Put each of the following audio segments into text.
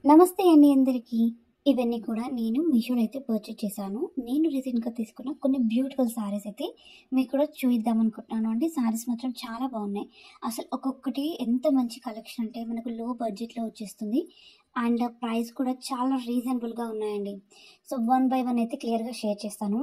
నమస్తే అండి అందరికీ. ఇవన్నీ కూడా నేను మీషోలో అయితే పర్చేజ్ చేశాను. నేను రీసెంట్‌గా తీసుకున్న కొన్ని బ్యూటిఫుల్ శారీస్ అయితే మీకు కూడా చూయిద్దాం అనుకుంటున్నాను అండి. శారీస్ మాత్రం చాలా బాగున్నాయి. అసలు ఒక్కొక్కటి ఎంత మంచి కలెక్షన్ అంటే మనకు లో బడ్జెట్‌లో వచ్చేస్తుంది. అండ్ ప్రైస్ కూడా చాలా రీజనబుల్‌గా ఉన్నాయండి. సో, వన్ బై వన్ అయితే క్లియర్‌గా షేర్ చేస్తాను.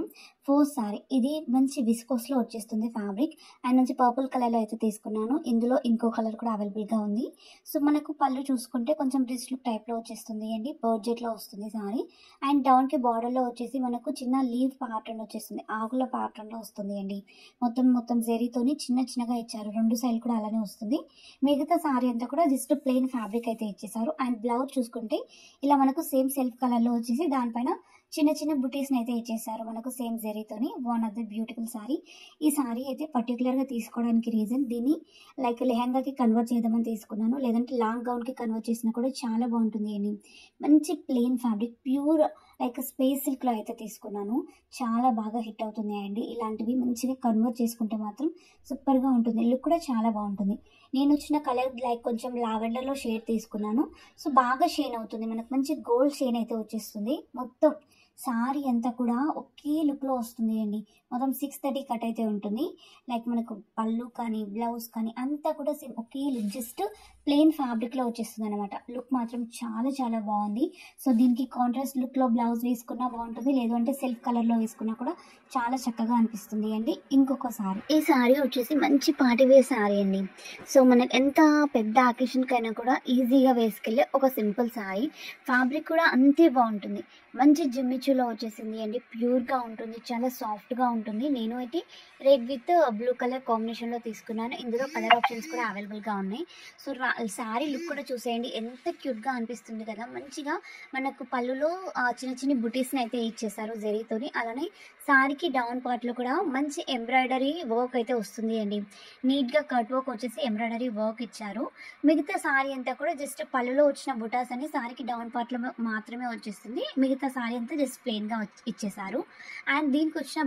ఫస్ట్ శారీ ఇది మంచి విస్కోస్‌లో వచ్చేస్తుంది ఫ్యాబ్రిక్. అండ్ మంచి పర్పుల్ కలర్‌లో అయితే తీసుకున్నాను. ఇందులో ఇంకో కలర్ కూడా అవైలబుల్‌గా ఉంది. సో, మనకు పళ్ళు చూసుకుంటే కొంచెం రిచ్ లుక్ టైప్‌లో వచ్చేస్తుంది అండి. బడ్జెట్‌లో వస్తుంది శారీ. అండ్ డౌన్‌కి బార్డర్‌లో వచ్చేసి మనకు చిన్న లీవ్ ప్యాటర్న్ వచ్చేస్తుంది. ఆకుల ప్యాటర్న్‌లో వస్తుంది అండి. మొత్తం జరీతోని చిన్న చిన్నగా ఇచ్చారు. 2 సైడ్‌లు కూడా అలానే వస్తుంది. మిగతా శారీ అంతా కూడా జస్ట్ ప్లెయిన్ ఫ్యాబ్రిక్ అయితే ఇచ్చేసారు. అండ్ బ్లౌజ్ చూసుకుంటే ఇలా మనకు సేమ్ సెల్ఫ్ కలర్‌లో వచ్చేసి దానిపైన చిన్న చిన్న బుటీస్‌ని అయితే ఇచ్చేసారు. మనకు సేమ్ జరీతోని. One of the beautiful sari. ఈ శారీ అయితే పర్టిక్యులర్‌గా తీసుకోవడానికి రీజన్ దీన్ని లైక్ లెహెంగాకి కన్వర్ట్ చేద్దామని తీసుకున్నాను. లేదంటే లాంగ్ గౌన్‌కి కన్వర్ట్ చేసినా కూడా చాలా బాగుంటుంది అండి. మంచి plain fabric pure like space సిల్క్‌లో అయితే తీసుకున్నాను. చాలా బాగా హిట్ అవుతున్నాయండి. ఇలాంటివి మంచిగా కన్వర్ట్ చేసుకుంటే మాత్రం సూపర్‌గా ఉంటుంది. లుక్ కూడా చాలా బాగుంటుంది. నేను వచ్చిన కలర్ లైక్ కొంచెం లావెండర్‌లో షేడ్ తీసుకున్నాను. సో, బాగా షైన్ అవుతుంది. మనకు మంచి గోల్డ్ షైన్ అయితే వచ్చేస్తుంది. మొత్తం సారీ అంతా కూడా ఒకే లుక్‌లో వస్తుంది అండి. మొత్తం 630 కట్ అయితే ఉంటుంది. లైక్ మనకు పళ్ళు కానీ, బ్లౌజ్ కానీ అంతా కూడా సేమ్ ఒకే లుక్. జస్ట్ ప్లెయిన్ ఫ్యాబ్రిక్‌లో వచ్చేస్తుందనమాట. లుక్ మాత్రం చాలా చాలా బాగుంది. సో, దీనికి కాంట్రాస్ట్ లుక్‌లో బ్లౌజ్ వేసుకున్నా బాగుంటుంది. లేదు అంటే సెల్ఫ్ కలర్‌లో వేసుకున్నా కూడా చాలా చక్కగా అనిపిస్తుంది అండి. ఇంకొక సారీ. ఈ సారీ వచ్చేసి మంచి పార్టీ వేర్ సారీ అండి. సో, మనకు ఎంత పెద్ద అకేషన్‌కైనా కూడా ఈజీగా వేసుకెళ్ళే ఒక సింపుల్ సారీ. ఫ్యాబ్రిక్ కూడా అంతే బాగుంటుంది. మంచి జిమ్మిచ్చులో వచ్చేసింది అండి. ప్యూర్‌గా ఉంటుంది. చాలా సాఫ్ట్‌గా ఉంటుంది. నేను అయితే రెడ్ విత్ బ్లూ కలర్ కాంబినేషన్‌లో తీసుకున్నాను. ఇందులో కలర్ ఆప్షన్స్ కూడా అవైలబుల్‌గా ఉన్నాయి. సో, శారీ లుక్ కూడా చూసేయండి. ఎంత క్యూట్‌గా అనిపిస్తుంది కదా! మంచిగా మనకు పళ్ళులో చిన్న చిన్ని బుటీస్‌ని అయితే ఇచ్చేసారు జరీతోని. అలానే శారీకి డౌన్ పార్ట్‌లో కూడా మంచి ఎంబ్రాయిడరీ వర్క్ అయితే వస్తుంది అండి. నీట్‌గా కట్ వర్క్ వచ్చేసి ఎంబ్రాయిడరీ వర్క్ ఇచ్చారు. మిగతా శారీ అంతా కూడా జస్ట్ పళ్ళులో వచ్చిన బుటాస్ అని శారీకి డౌన్ పార్ట్‌లో మాత్రమే వచ్చేస్తుంది. మిగతా శారీ అంతా జస్ట్ ప్లెయిన్‌గా ఇచ్చేసారు. అండ్ దీనికి వచ్చిన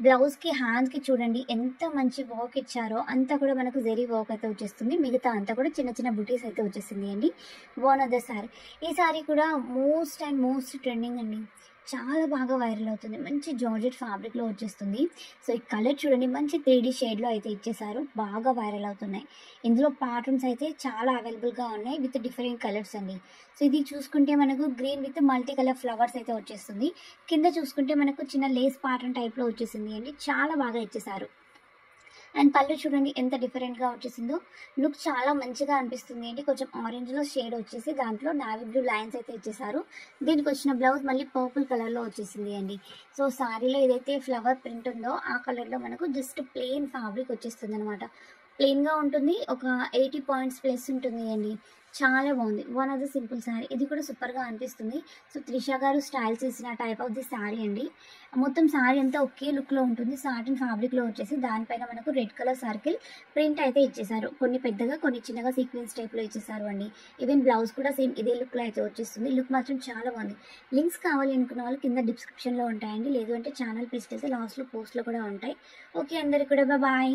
బ్లౌజ్‌కి హ్యాండ్స్‌కి చూడండి ఎంత మంచి వర్క్ ఇచ్చారో అంతా కూడా మనకు జరీ వర్క్ అయితే వచ్చేస్తుంది. మిగతా అంతా కూడా చిన్న చిన్న బుటీస్ అయితే వచ్చేసింది అండి. One of the sari. ఈ శారీ కూడా మోస్ట్ ట్రెండింగ్ అండి. చాలా బాగా వైరల్ అవుతుంది. మంచి జార్జెట్ ఫ్యాబ్రిక్‌లో వచ్చేస్తుంది. సో, ఈ కలర్ చూడండి మంచి 3D షేడ్‌లో అయితే ఇచ్చేసారు. బాగా వైరల్ అవుతున్నాయి. ఇందులో ప్యాటర్న్స్ అయితే చాలా అవైలబుల్‌గా ఉన్నాయి విత్ డిఫరెంట్ కలర్స్ అండి. సో, ఇది చూసుకుంటే మనకు green with multi colour flowers అయితే వచ్చేస్తుంది. కింద చూసుకుంటే మనకు చిన్న లేస్ ప్యాటర్న్ టైప్‌లో వచ్చేసింది అండి. చాలా బాగా ఇచ్చేసారు. అండ్ పళ్ళు చూడండి ఎంత డిఫరెంట్‌గా వచ్చేసిందో. లుక్ చాలా మంచిగా అనిపిస్తుంది అండి. కొంచెం ఆరెంజ్‌లో షేడ్ వచ్చేసి దాంట్లో నావీ బ్లూ లైన్స్ అయితే ఇచ్చేసారు. దీనికొచ్చిన బ్లౌజ్ మళ్ళీ పర్పుల్ కలర్‌లో వచ్చేసింది అండి. సో, శారీలో ఏదైతే ఫ్లవర్ ప్రింట్ ఉందో ఆ కలర్‌లో మనకు జస్ట్ ప్లెయిన్ ఫ్యాబ్రిక్ వచ్చేస్తుందనమాట. ప్లెయిన్‌గా ఉంటుంది. ఒక 80 పాయింట్స్ ప్లస్ ఉంటుంది అండి. చాలా బాగుంది. One of the simple sari. ఇది కూడా సూపర్‌గా అనిపిస్తుంది. సో, త్రిష గారు స్టైల్ చేసిన టైప్ ఆఫ్ ది శారీ అండి. మొత్తం శారీ అంతా ఒకే లుక్‌లో ఉంటుంది. సాటిన్ ఫ్యాబ్రిక్‌లో వచ్చేసి దానిపైన మనకు రెడ్ కలర్ సర్కిల్ ప్రింట్ అయితే ఇచ్చేసారు. కొన్ని పెద్దగా, కొన్ని చిన్నగా సీక్వెన్స్ టైప్‌లో ఇచ్చేసారు అండి. ఈవెన్ బ్లౌజ్ కూడా సేమ్ ఇదే లుక్‌లో అయితే వచ్చేస్తుంది. లుక్ మాత్రం చాలా బాగుంది. లింక్స్ కావాలి అనుకున్న వాళ్ళు కింద డిస్క్రిప్షన్‌లో ఉంటాయండి. లేదు అంటే ఛానల్ పేజ్‌కి వెళ్తే లాస్ట్‌లో పోస్ట్‌లో కూడా ఉంటాయి. ఓకే అందరికి కూడా బాయ్.